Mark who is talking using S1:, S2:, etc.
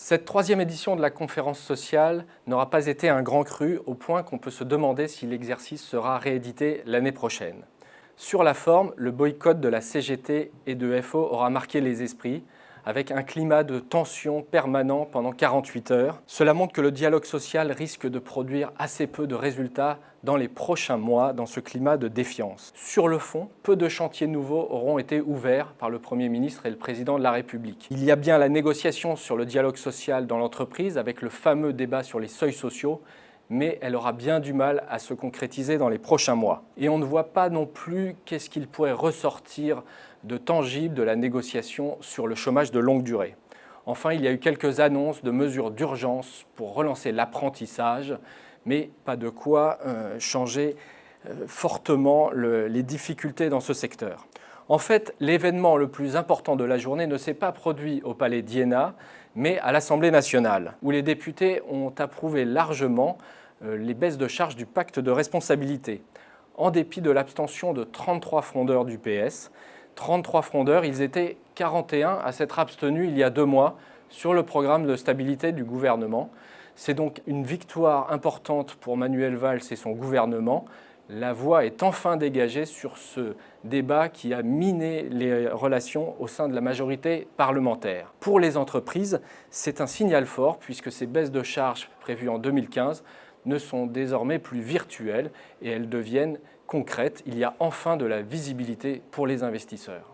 S1: Cette troisième édition de la conférence sociale n'aura pas été un grand cru au point qu'on peut se demander si l'exercice sera réédité l'année prochaine. Sur la forme, le boycott de la CGT et de FO aura marqué les esprits, avec un climat de tension permanent pendant 48 heures. Cela montre que le dialogue social risque de produire assez peu de résultats dans les prochains mois dans ce climat de défiance. Sur le fond, peu de chantiers nouveaux auront été ouverts par le Premier ministre et le Président de la République. Il y a bien la négociation sur le dialogue social dans l'entreprise avec le fameux débat sur les seuils sociaux, mais elle aura bien du mal à se concrétiser dans les prochains mois. Et on ne voit pas non plus qu'est-ce qu'il pourrait ressortir de tangible de la négociation sur le chômage de longue durée. Enfin, il y a eu quelques annonces de mesures d'urgence pour relancer l'apprentissage, mais pas de quoi changer fortement les difficultés dans ce secteur. En fait, l'événement le plus important de la journée ne s'est pas produit au Palais d'Iéna, mais à l'Assemblée nationale, où les députés ont approuvé largement les baisses de charges du pacte de responsabilité. En dépit de l'abstention de 33 frondeurs du PS, 33 frondeurs, ils étaient 41 à s'être abstenus il y a 2 mois sur le programme de stabilité du gouvernement. C'est donc une victoire importante pour Manuel Valls et son gouvernement. La voie est enfin dégagée sur ce débat qui a miné les relations au sein de la majorité parlementaire. Pour les entreprises, c'est un signal fort puisque ces baisses de charges prévues en 2015 ne sont désormais plus virtuelles et elles deviennent concrètes. Il y a enfin de la visibilité pour les investisseurs.